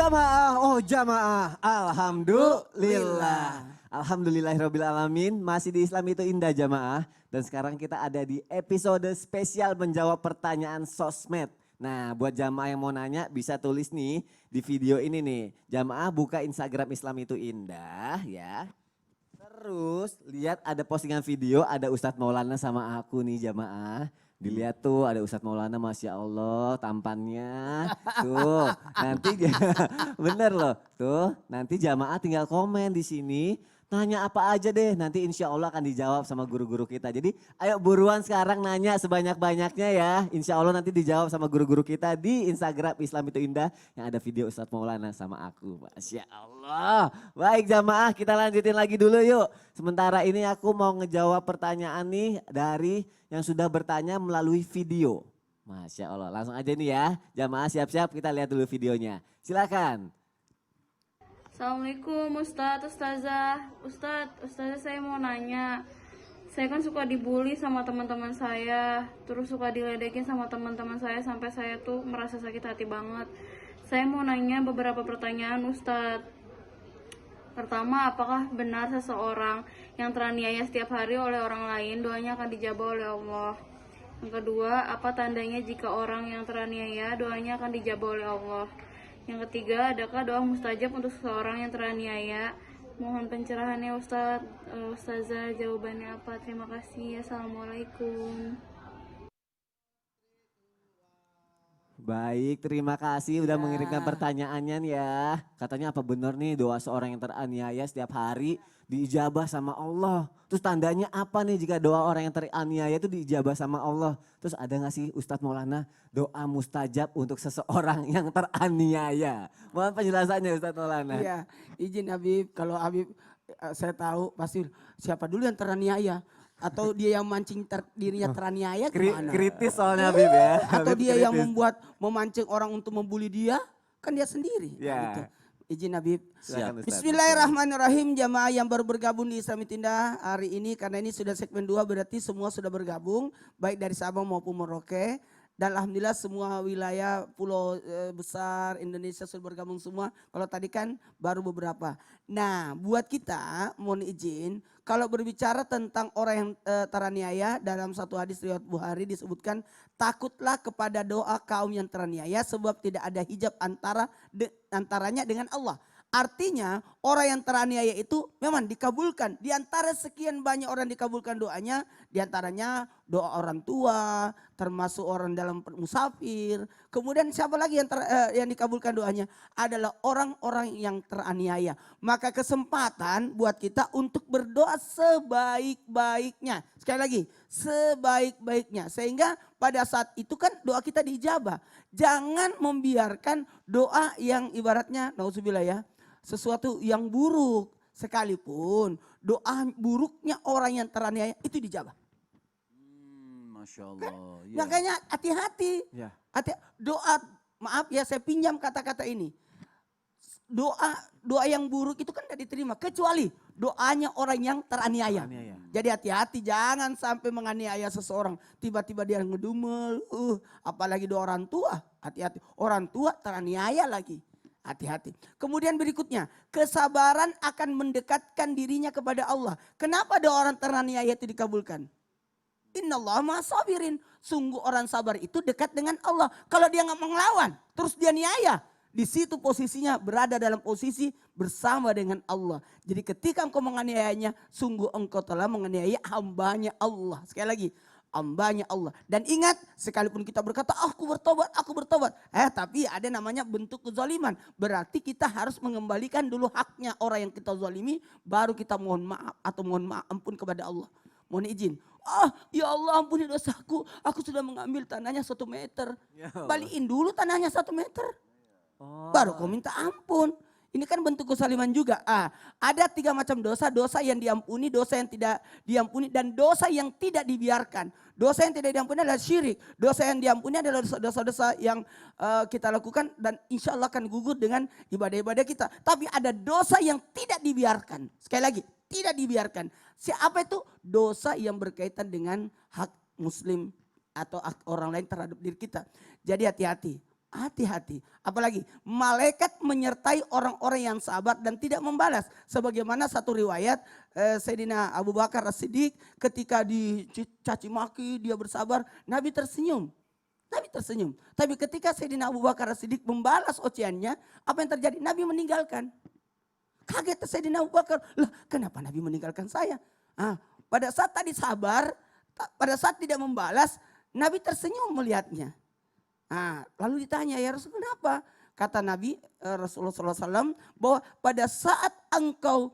Jamaah, oh jamaah, alhamdulillah. Alhamdulillahirabbil alamin, masih di Islam itu indah jamaah. Dan sekarang kita ada di episode spesial menjawab pertanyaan sosmed. Nah buat jamaah yang mau nanya bisa tulis nih di video ini nih. Jamaah buka Instagram Islam itu indah ya. Terus lihat ada postingan video ada Ustadz Maulana sama aku nih jamaah. Dilihat tuh ada Ustadz Maulana, Masya Allah tampannya. Tuh nanti bener loh. Tuh nanti jamaah tinggal komen di sini. Nanya apa aja deh, nanti insya Allah akan dijawab sama guru-guru kita. Jadi ayo buruan sekarang nanya sebanyak-banyaknya ya. Insya Allah nanti dijawab sama guru-guru kita di Instagram Islam itu Indah. Yang ada video Ustadz Maulana sama aku. Masya Allah. Baik jamaah kita lanjutin lagi dulu yuk. Sementara ini aku mau ngejawab pertanyaan nih dari yang sudah bertanya melalui video. Masya Allah langsung aja nih ya. Jamaah siap-siap kita lihat dulu videonya. Silakan. Assalamualaikum Ustazah. Ustazah saya mau nanya. Saya kan suka dibully sama teman-teman saya, terus suka diledekin sama teman-teman saya sampai saya tuh merasa sakit hati banget. Saya mau nanya beberapa pertanyaan Ustadz. Pertama, apakah benar seseorang yang teraniaya setiap hari oleh orang lain doanya akan dijabah oleh Allah? Yang kedua, apa tandanya jika orang yang teraniaya doanya akan dijabah oleh Allah? Yang ketiga, adakah doa mustajab untuk seseorang yang teraniaya? Mohon pencerahannya Ustazah, jawabannya apa? Terima kasih. Assalamualaikum. Baik, terima kasih udah mengirimkan pertanyaannya nih ya. Katanya apa benar nih doa seorang yang teraniaya setiap hari diijabah sama Allah. Terus tandanya apa nih jika doa orang yang teraniaya itu diijabah sama Allah? Terus ada gak sih Ustadz Maulana doa mustajab untuk seseorang yang teraniaya? Mohon penjelasannya Ustadz Maulana. Iya, izin Habib, kalau Habib saya tahu pasti siapa dulu yang teraniaya. Atau dia yang mancing dirinya teraniaya gimana? Kritis soalnya Habib ya. Atau Habib dia kritis. yang memancing orang untuk membuli dia, kan dia sendiri. Ya. Nah, gitu. Izin Habib. Siap. Bismillahirrahmanirrahim, jamaah yang baru bergabung di Islam Indah hari ini. Karena ini sudah segmen 2 berarti semua sudah bergabung. Baik dari Sabang maupun Merauke. Dan alhamdulillah semua wilayah pulau besar Indonesia sudah bergabung semua. Kalau tadi kan baru beberapa. Nah buat kita mohon izin. Kalau berbicara tentang orang yang teraniaya dalam satu hadis riwayat Bukhari disebutkan. Takutlah kepada doa kaum yang teraniaya sebab tidak ada hijab antaranya dengan Allah. Artinya orang yang teraniaya itu memang dikabulkan. Di antara sekian banyak orang dikabulkan doanya. Di antaranya doa orang tua, termasuk orang dalam musafir. Kemudian siapa lagi yang dikabulkan doanya? Adalah orang-orang yang teraniaya. Maka kesempatan buat kita untuk berdoa sebaik-baiknya. Sekali lagi, sebaik-baiknya. Sehingga pada saat itu kan doa kita diijabah. Jangan membiarkan doa yang ibaratnya, nauzubillah ya. Sesuatu yang buruk sekalipun doa buruknya orang yang teraniaya itu dijabah. Masya Allah. Kan? Ya. Makanya hati-hati. Ya. Doa, maaf ya saya pinjam kata-kata ini. Doa yang buruk itu kan tidak diterima. Kecuali doanya orang yang teraniaya. Jadi hati-hati jangan sampai menganiaya seseorang. Tiba-tiba dia ngedumel. Apalagi doa orang tua. Hati-hati. Orang tua teraniaya lagi. Hati-hati. Kemudian berikutnya, kesabaran akan mendekatkan dirinya kepada Allah. Kenapa doa orang teraniaya itu dikabulkan? Innallaha ma'as-sabirin. Sungguh orang sabar itu dekat dengan Allah. Kalau dia nggak melawan, terus dia niaya. Di situ posisinya berada dalam posisi bersama dengan Allah. Jadi ketika engkau menganiayanya, sungguh engkau telah menganiaya hambanya Allah. Sekali lagi. Hambanya Allah. Dan ingat sekalipun kita berkata aku bertobat. Tapi ada namanya bentuk kezaliman. Berarti kita harus mengembalikan dulu haknya orang yang kita zalimi. Baru kita mohon maaf atau mohon maaf ampun kepada Allah. Mohon izin. Ya Allah ampuni dosaku. Aku sudah mengambil tanahnya 1 meter. Balikin dulu tanahnya 1 meter. Baru kau minta ampun. Ini kan bentuk kezaliman juga. Ada 3 macam dosa. Dosa yang diampuni, dosa yang tidak diampuni, dan dosa yang tidak dibiarkan. Dosa yang tidak diampuni adalah syirik. Dosa yang diampuni adalah dosa-dosa yang kita lakukan dan insya Allah akan gugur dengan ibadah-ibadah kita. Tapi ada dosa yang tidak dibiarkan. Sekali lagi, tidak dibiarkan. Siapa itu? Dosa yang berkaitan dengan hak muslim atau hak orang lain terhadap diri kita. Jadi hati-hati. hati-hati. Apalagi malaikat menyertai orang-orang yang sabar dan tidak membalas. Sebagaimana satu riwayat Sayyidina Abu Bakar As-Siddiq ketika dicaci maki dia bersabar, Nabi tersenyum. Nabi tersenyum. Tapi ketika Sayyidina Abu Bakar As-Siddiq membalas ocehannya, apa yang terjadi? Nabi meninggalkan. Kaget Sayyidina Abu Bakar, lah kenapa Nabi meninggalkan saya? Pada saat tadi sabar, pada saat tidak membalas, Nabi tersenyum melihatnya. Lalu ditanya, ya Rasul kenapa? Kata Nabi Rasulullah SAW bahwa pada saat engkau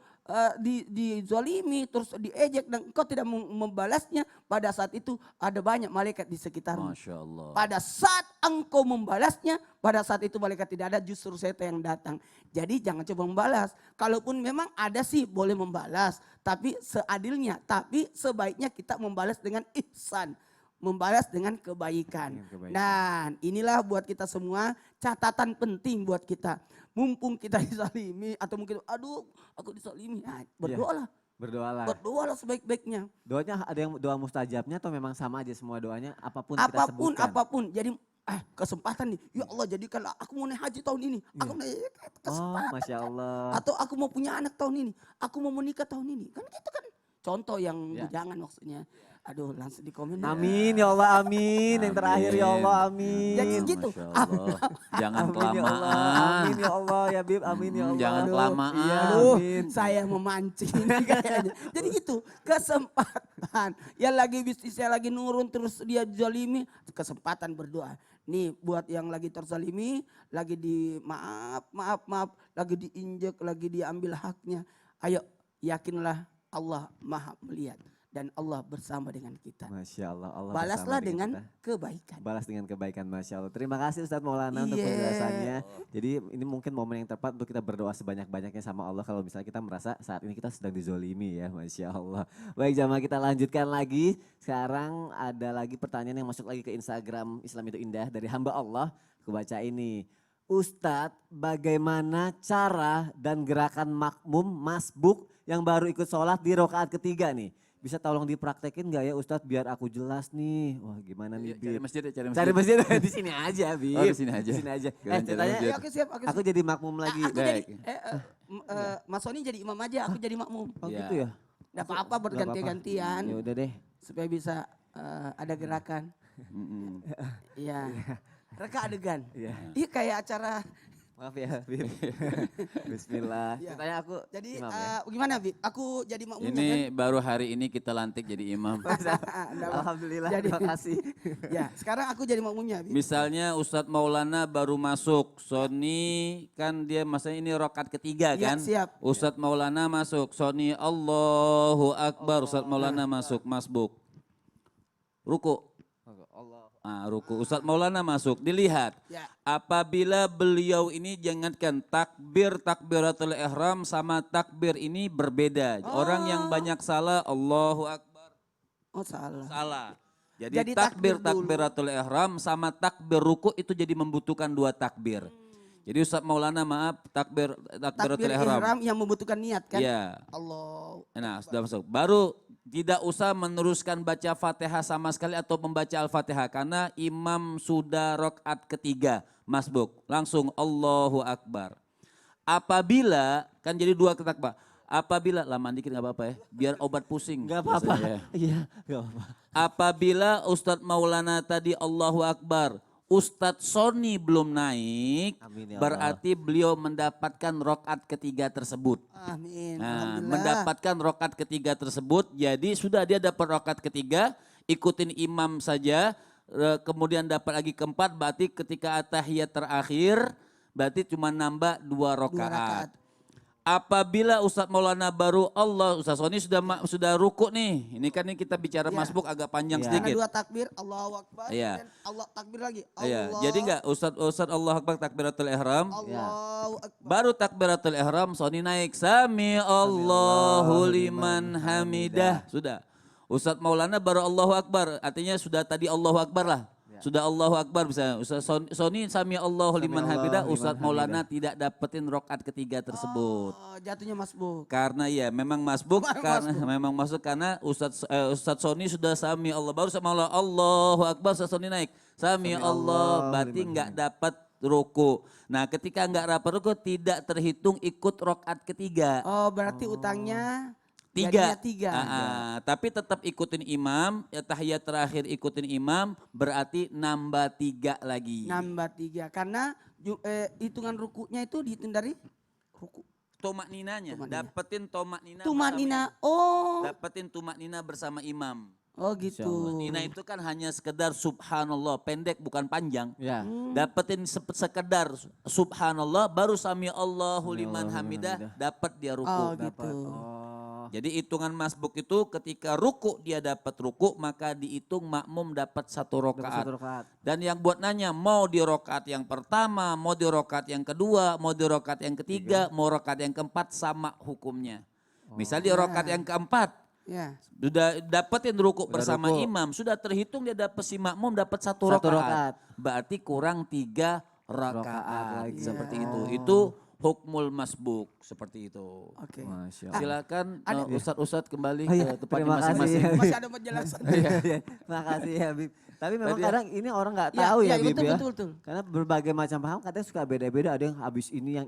dizalimi terus diejek dan engkau tidak membalasnya, pada saat itu ada banyak malaikat di sekitarmu. Masya Allah. Pada saat engkau membalasnya, pada saat itu malaikat tidak ada, justru setan yang datang. Jadi jangan coba membalas. Kalaupun memang ada sih boleh membalas, tapi seadilnya. Tapi sebaiknya kita membalas dengan ihsan. Membalas dengan kebaikan. Dan inilah buat kita semua catatan penting buat kita. Mumpung kita disalimi atau mungkin aduh aku disalimi. Berdoalah. Berdoalah. Berdoalah sebaik-baiknya. Doanya ada yang doa mustajabnya atau memang sama aja semua doanya? Apapun kita sebutkan. Apapun. Jadi kesempatan nih. Ya Allah jadikanlah aku mau naik haji tahun ini. Aku mau naik kesempatan. Masya Allah. Atau aku mau punya anak tahun ini. Aku mau menikah tahun ini. Kan gitu kan. Contoh yang jangan maksudnya. Aduh langsung di komen. Amin ya Allah amin. Yang terakhir ya Allah amin. Jadi gitu. Jangan Amin ya Allah. kelamaan. Amin ya Allah ya Bib. Amin ya Allah. Jangan kelamaan. Iya, Aduh, amin. saya memancing kayaknya. Jadi itu kesempatan. Ya lagi bisnisnya lagi nurun terus dia zalimi, kesempatan berdoa. Nih buat yang lagi terzalimi, lagi di maaf, lagi diinjek, lagi diambil haknya. Ayo yakinlah Allah Maha melihat. Dan Allah bersama dengan kita. Masya Allah. Allah Balaslah bersama dengan kita. kebaikan. Balas dengan kebaikan, Masya Allah. Terima kasih Ustadz Maulana untuk penjelasannya. Jadi ini mungkin momen yang tepat untuk kita berdoa sebanyak-banyaknya sama Allah. Kalau misalnya kita merasa saat ini kita sedang dizolimi ya, Masya Allah. Baik jamaah, kita lanjutkan lagi. Sekarang ada lagi pertanyaan yang masuk lagi ke Instagram Islam Itu Indah dari hamba Allah. Aku baca ini. Ustadz, bagaimana cara dan gerakan makmum masbuk yang baru ikut sholat di rakaat ketiga nih? Bisa tolong dipraktekin gak ya Ustadz biar aku jelas nih. Wah gimana nih Bib? Cari masjid ya, cari masjid. Cari masjid di sini aja Bib. Oh, di sini aja. Di sini aja. Keren, cari Ceritanya masjid. Oke siap. aku jadi makmum lagi. Aku jadi, Baik. Mas Sony jadi imam aja, aku jadi makmum. Oh Ya. gitu ya? Gak apa-apa berganti-gantian. Ya udah deh. Supaya bisa ada gerakan. Iya. Reka adegan. Iya. Iya kayak acara. Maaf ya Bib. Bismillah. Iya. Ceritanya aku Jadi imam ya? gimana Bib? Aku jadi makmumnya kan? Ini baru hari ini kita lantik jadi imam. Alhamdulillah, Jadi- terima kasih. Ya sekarang aku jadi makmumnya Bib. Misalnya Ustadz Maulana baru masuk, Sony kan dia masanya ini rokat ketiga Iya, kan? siap. Ustadz Maulana masuk, Sony Allahu Akbar, Ustadz Maulana masuk, masbuk. Ruku. Ruku. Ustadz Maulana masuk, dilihat. Ya. Apabila beliau ini jangankan takbiratul ihram sama takbir ini berbeda. Orang yang banyak salah, Allahu Akbar. Oh salah. Salah. Jadi Jadi takbir takbiratul ihram sama takbir ruku itu jadi membutuhkan dua takbir. Jadi Ustadz Maulana maaf takbiratul Takbir ihram. ihram yang membutuhkan niat kan? Iya. Allah. Nah, sudah masuk. Baru tidak usah meneruskan baca Fatihah sama sekali atau membaca Al-Fatihah karena imam sudah rakaat ketiga masbuk. Langsung Allahu Akbar. Apabila kan jadi dua takbir. Apabila lama dikit nggak apa-apa ya, biar obat pusing. Gak apa-apa. biasanya ya. Iya, gak apa-apa. Apabila Ustadz Maulana tadi Allahu Akbar, Ustadz Sony belum naik, Amin ya Allah. berarti beliau mendapatkan rakaat ketiga tersebut. Amin. Nah, Alhamdulillah. mendapatkan rokat ketiga tersebut, jadi sudah dia dapat rokat ketiga, ikutin imam saja, kemudian dapat lagi keempat, berarti ketika atahiyat terakhir, berarti cuma nambah dua rakaat. rokaat. Apabila Ustadz Maulana baru Allah, Ustadz Sony sudah ruku nih, ini kan ini kita bicara Ya. masbuk agak panjang Ya. Karena sedikit. dua takbir, Allahu Akbar. Iya. Dan Allah takbir lagi. Iya, Allah. jadi enggak Ustadz Allah Akbar takbiratul ihram. Allahu Akbar. Baru takbiratul ihram, Sony naik. Sami Allahu liman hamidah. Sudah. Ustadz Maulana baru Allahu Akbar. Artinya sudah tadi Allahu Akbar lah. Sudah Allahu Akbar bisa. Ustadz Sony Sami Allahu liman hamidah. Ustadz Maulana tidak dapetin rokat ketiga tersebut. Oh, jatuhnya masbuk. Karena ya memang masbuk karena memang masuk karena Ustadz Sony sudah Sami Allah baru sama Allah Allahu Akbar Ustadz Sony naik. Sami Allah berarti nggak dapat ruku. Nah ketika nggak rapat ruku tidak terhitung ikut rokaat ketiga. Oh berarti utangnya Tiga. jadinya 3. Tapi tetap ikutin imam, ya tahiyat terakhir ikutin imam berarti nambah 3 lagi. Nambah 3 karena hitungan rukunya itu dihitung dari ruku. Tomak ninanya, dapetin tomak nina. Tumak nina. Oh. Dapetin tumak nina bersama imam. Oh gitu. Nina itu kan hanya sekedar subhanallah, pendek bukan panjang. Ya. Dapetin sekedar subhanallah baru sami Allahu liman hamidah dapat dia ruku. Oh gitu. Oh. Jadi hitungan masbuk itu ketika ruku dia dapat ruku maka dihitung makmum dapat 1 rokaat. Satu rakaat. Dan yang buat nanya mau di rokaat yang pertama, mau di rokaat yang kedua, mau di rokaat yang ketiga, mau rokaat yang keempat sama hukumnya. Misal di rokaat yang keempat Ya. sudah dapetin ruku bersama ruku. imam, sudah terhitung dia dapat si makmum dapat 1 Satu rokaat. rakaat. Berarti kurang 3 Rakaat rakaat lagi. seperti itu. Itu hukmul masbuk seperti itu. Oke. Masya Allah. Silakan Ustadz kembali Oh iya, ke tempatnya terima kasih. masing-masing. Masih ada penjelasan. Iya, makasih ya Habib. Tapi memang Tadi ya. kadang ini orang nggak Ya, tahu ya, ya, Habib betul, ya. betul. Karena berbagai macam paham kadang suka beda-beda. Ada yang habis ini, yang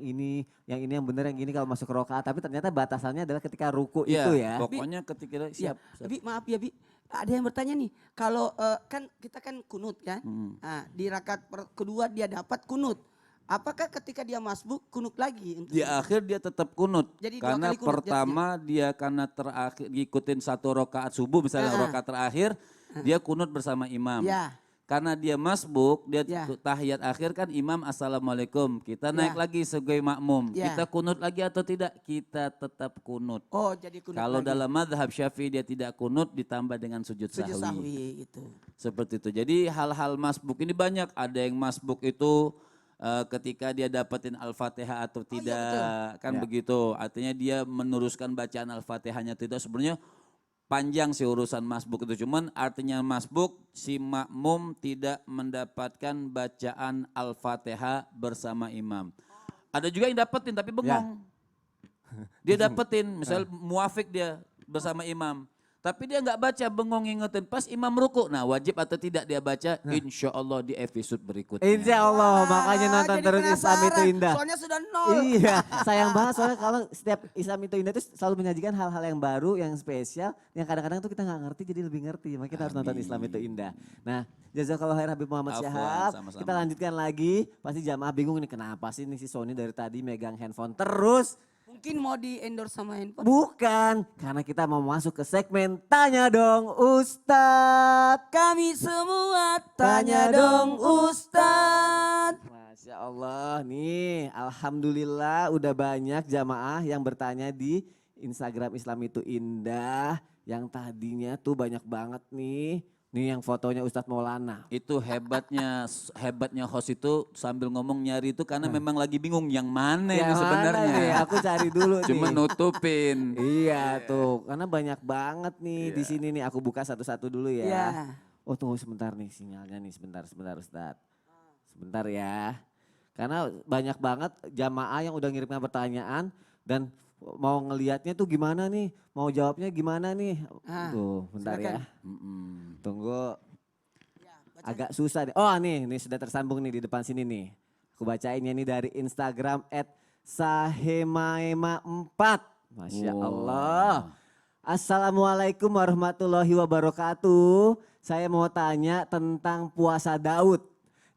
benar, yang ini kalau masuk rokaat. Tapi ternyata batasannya adalah ketika ruku Iya, itu ya. pokoknya ketika siap. Ya, Bi, maaf ya Bi. Ada yang bertanya nih, kalau kan kita kan kunut kan. Nah, di rakaat kedua dia dapat kunut. Apakah ketika dia masbuk kunut lagi? Di akhir dia tetap kunut. Jadi 2 karena kali kunut pertama dia karena terakhir ngikutin 1 rokaat subuh misalnya rokaat terakhir dia kunut bersama imam. Ya. Karena dia masbuk, dia Ya. tahiyat akhir kan imam assalamualaikum. Kita naik Ya. lagi sebagai makmum. Ya. Kita kunut lagi atau tidak? Kita tetap kunut. Oh, jadi kunut Kalau lagi. dalam madhab syafi'i dia tidak kunut ditambah dengan sujud Sujud sahwi. sahwi itu. Seperti itu. Jadi hal-hal masbuk ini banyak. Ada yang masbuk itu ketika dia dapetin Al-Fatihah atau tidak. Kan begitu. Artinya dia meneruskan bacaan Al-Fatihahnya tidak. Sebenarnya panjang sih urusan masbuk itu. Cuman artinya masbuk si makmum tidak mendapatkan bacaan Al-Fatihah bersama imam. Ada juga yang dapetin tapi bengong. Dia dapetin misal muafik dia bersama imam. Tapi dia nggak baca, bengong ngingetin. Pas imam ruku, nah wajib atau tidak dia baca, insya Allah di episode berikutnya. Insya Allah, makanya nonton jadi terus Islam itu penasaran. indah. Soalnya sudah 0. Iya, sayang banget soalnya kalau setiap Islam itu indah itu selalu menyajikan hal-hal yang baru, yang spesial, yang kadang-kadang tuh kita nggak ngerti jadi lebih ngerti. Makanya kita harus nonton Islam itu indah. Nah, jazakallah khair Habib Muhammad Afwan, Syahab. sama-sama. Kita lanjutkan lagi. Pasti jamaah bingung nih kenapa sih nih si Sony dari tadi megang handphone terus. Mungkin mau di endorse sama handphone. Bukan, karena kita mau masuk ke segmen Tanya Dong Ustadz. Kami semua tanya dong Ustadz. Masya Allah nih, Alhamdulillah udah banyak jamaah yang bertanya di Instagram Islam itu indah. Yang tadinya tuh banyak banget nih. Nih yang fotonya Ustadz Maulana. Itu hebatnya host itu sambil ngomong nyari itu karena memang lagi bingung yang mana ini Yang mana sebenarnya. nih? Aku cari dulu Cuma nih. nutupin. Iya tuh, karena banyak banget nih di sini nih. Aku buka satu-satu dulu ya. Iya. Oh tunggu sebentar nih sinyalnya nih, sebentar Ustadz. Sebentar ya. Karena banyak banget jamaah yang udah ngirimkan pertanyaan dan mau ngelihatnya tuh gimana nih, mau jawabnya gimana nih. Tuh, bentar ya. Tunggu. Agak susah nih. Oh nih sudah tersambung nih di depan sini nih. Aku bacainnya nih dari Instagram @sahemaema4. Masya Allah. Assalamualaikum warahmatullahi wabarakatuh. Saya mau tanya tentang puasa Daud.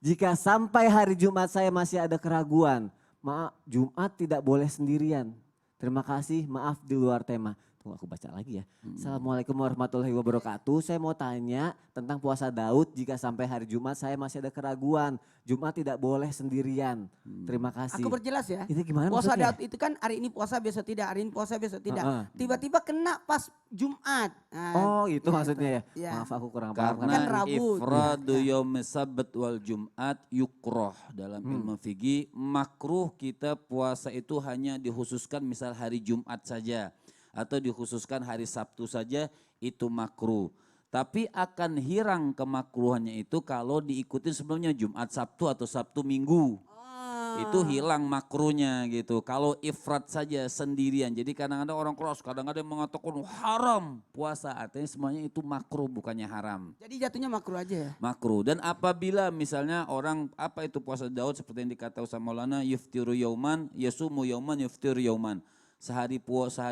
Jika sampai hari Jumat saya masih ada keraguan, maaf Jumat tidak boleh sendirian. Terima kasih, maaf di luar tema. Tunggu aku baca lagi ya. Assalamualaikum warahmatullahi wabarakatuh. Saya mau tanya tentang puasa Daud jika sampai hari Jumat saya masih ada keraguan. Jumat tidak boleh sendirian. Terima kasih. Aku berjelas ya. Itu gimana Puasa maksudnya? Daud itu kan hari ini puasa besok tidak, hari ini puasa besok tidak. Tiba-tiba kena pas Jumat. Nah, Oh itu maksudnya ya. Iya. Maaf aku kurang paham. Kan Karena Rabu. ifradu yaum sabat wal Jumat yukroh. Dalam ilmu fikih makruh kita puasa itu hanya dikhususkan misal hari Jumat saja. Atau dikhususkan hari Sabtu saja itu makruh. Tapi akan hilang kemakruhannya itu kalau diikuti sebelumnya Jumat Sabtu atau Sabtu Minggu. itu hilang makruhnya gitu. Kalau ifrat saja sendirian, jadi kadang-kadang orang cross, kadang-kadang mengatakan haram puasa, artinya semuanya itu makruh bukannya haram. Jadi jatuhnya makruh aja ya. Makruh. Dan apabila misalnya orang apa itu puasa Daud seperti yang dikatakan sama Maulana yuftiru yauman yasumu yauman yuftiru yauman. Sehari puasa,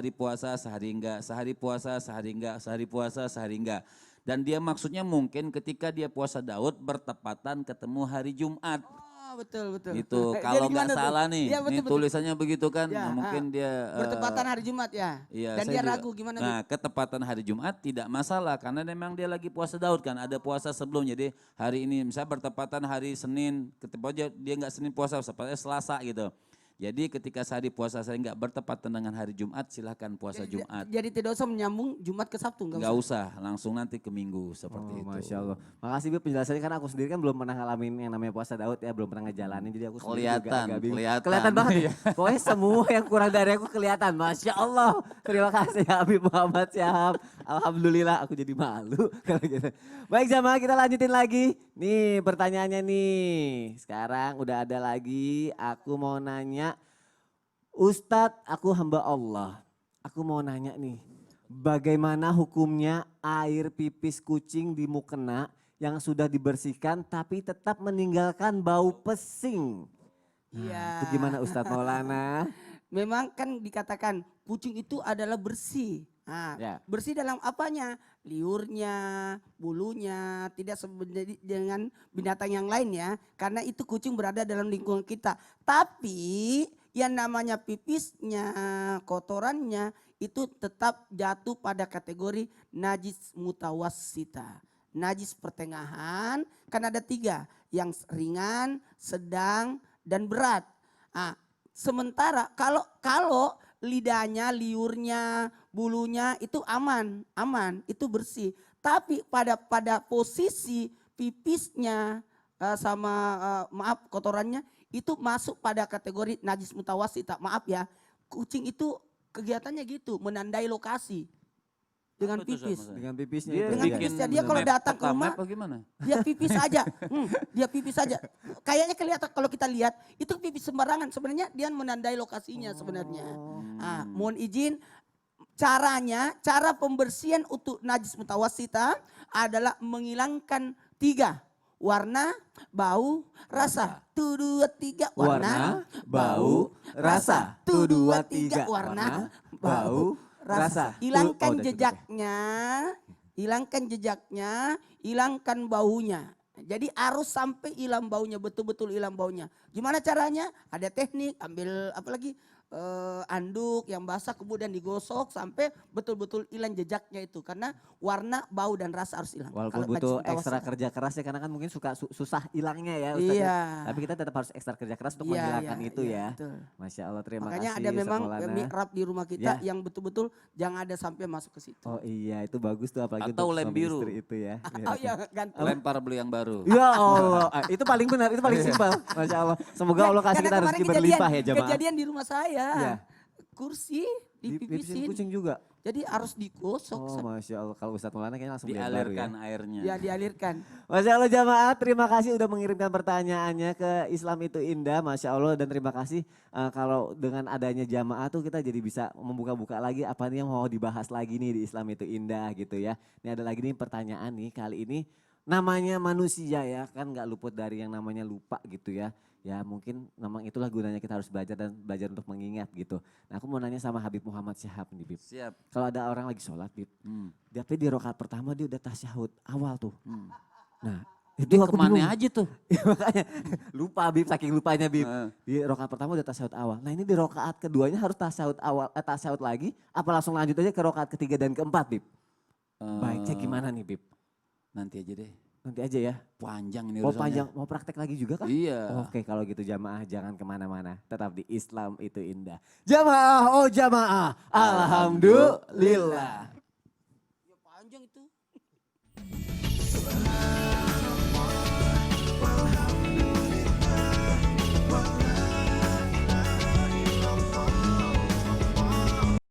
sehari enggak, sehari puasa, sehari enggak, sehari puasa, sehari enggak. Dan dia maksudnya mungkin ketika dia puasa Daud bertepatan ketemu hari Jumat. Oh, betul. Itu Jadi kalau gimana nggak tuh? salah nih, Iya, nih betul. tulisannya begitu kan, Ya, mungkin dia bertepatan hari Jumat ya. iya, Dan saya dia juga- ragu gimana Nah, ketepatan hari Jumat tidak masalah karena memang dia lagi puasa Daud kan, ada puasa sebelum. Jadi hari ini misalnya bertepatan hari Senin, ketemu aja dia nggak Senin puasa, seperti Selasa gitu. Jadi ketika sehari puasa saya nggak bertepatan dengan hari Jumat, silahkan puasa Jumat. Jadi tidak usah menyambung Jumat ke Sabtu, Nggak usah, langsung nanti ke Minggu seperti itu. Masya Allah. Makasih Bib penjelasannya karena aku sendiri kan belum pernah ngalamin yang namanya puasa Daud ya, belum pernah ngejalanin jadi aku sendiri juga Kelihatan, agak bingung. kelihatan. Kelihatan banget ya. Pokoknya semua yang kurang dari aku kelihatan. Masya Allah. Terima kasih ya Habib Muhammad Syahab. Alhamdulillah aku jadi malu kalau gitu. Baik jamaah kita lanjutin lagi. Nih pertanyaannya nih. Sekarang udah ada lagi. Aku mau nanya. Ustadz aku hamba Allah. Aku mau nanya nih. Bagaimana hukumnya air pipis kucing di mukena yang sudah dibersihkan tapi tetap meninggalkan bau pesing? Iya. Itu gimana Ustadz Maulana? Memang kan dikatakan kucing itu adalah bersih. Nah, Ya. bersih dalam apanya? Liurnya, bulunya, tidak seperti dengan binatang yang lain ya. Karena itu kucing berada dalam lingkungan kita. Tapi yang namanya pipisnya, kotorannya itu tetap jatuh pada kategori najis mutawassita. Najis pertengahan kan ada 3, yang ringan, sedang, dan berat. Nah, sementara kalau lidahnya, liurnya, bulunya itu aman, itu bersih. Tapi pada posisi pipisnya maaf kotorannya itu masuk pada kategori najis mutawassita. Maaf ya, kucing itu kegiatannya gitu, menandai lokasi dengan Apa tuh, pipis. Mas? Dengan pipisnya Dia itu. Dengan juga. pipisnya, dia kalau map datang ke peta rumah, map apa gimana? dia pipis aja. Dia pipis aja. Kayaknya kelihatan kalau kita lihat itu pipis sembarangan. Sebenarnya dia menandai lokasinya sebenarnya. Nah, mohon izin cara pembersihan untuk najis mutawassita adalah menghilangkan 3. Warna, bau, rasa. 1, 2, 3 Warna, bau, rasa. 1, 2, 3 3 warna, bau, rasa. Hilangkan Oh, udah cukup ya. jejaknya, hilangkan baunya. Jadi harus sampai hilang baunya, betul-betul hilang baunya. Gimana caranya? Ada teknik, ambil apalagi anduk yang basah kemudian digosok sampai betul-betul hilang jejaknya itu. Karena warna, bau dan rasa harus hilang. Walaupun Kalau butuh najis ekstra mutawassita. kerja keras ya karena kan mungkin suka susah hilangnya ya Ustadz. Iya. Tapi kita tetap harus ekstra kerja keras untuk Iya, menghilangkan iya, itu iya, ya. betul. Masya Allah terima Makanya kasih ada memang Ustadz Maulana. mihrab di rumah kita Ya. yang betul-betul jangan ada sampai masuk ke situ. Oh iya itu bagus tuh apalagi Atau untuk lem suami biru. istri itu ya. Iya, Oh itu. ya ganti. Lempar beli yang baru. Ya Allah, itu paling benar, itu paling simpel. Masya Allah. Semoga Allah kasih Karena kita kemarin rezeki berlimpah ya jamaah. Kejadian di rumah saya. Iya. Kursi Dipipisin dipipisin. kucing juga. Jadi harus digosok. Oh Masya Allah, kalau Ustadz Maulana kayaknya langsung beli yang baru Dialirkan ya. airnya. Ya dialirkan. Masya Allah jamaah, terima kasih udah mengirimkan pertanyaannya ke Islam itu Indah. Masya Allah dan terima kasih kalau dengan adanya jamaah tuh kita jadi bisa membuka-buka lagi apa nih yang mau dibahas lagi nih di Islam itu Indah gitu ya. Ini ada lagi nih pertanyaan nih kali ini. Namanya manusia ya kan gak luput dari yang namanya lupa gitu ya. Ya mungkin memang itulah gunanya kita harus belajar dan belajar untuk mengingat gitu. Nah aku mau nanya sama Habib Muhammad Syahab nih Bib. Siap. Kalau ada orang lagi sholat Bib. Tapi di rakaat pertama dia udah tasyahud awal tuh. Nah itu aku bingung. Kemana aja tuh? Ya, makanya lupa Bib, saking lupanya Bib. Heeh. Di rakaat pertama udah tasyahud awal. Nah ini di rakaat keduanya harus tasyahud awal, tasyahud lagi. Apa langsung lanjut aja ke rakaat ketiga dan keempat Bib? Baiknya gimana nih Bib? Nanti aja deh. Nanti aja ya. Panjang ini Mau urusannya. panjang, mau praktek lagi juga kah? Iya. Oke kalau gitu jamaah jangan kemana-mana. Tetap di Islam itu indah. Jamaah, oh jamaah. Alhamdulillah. Ya panjang itu.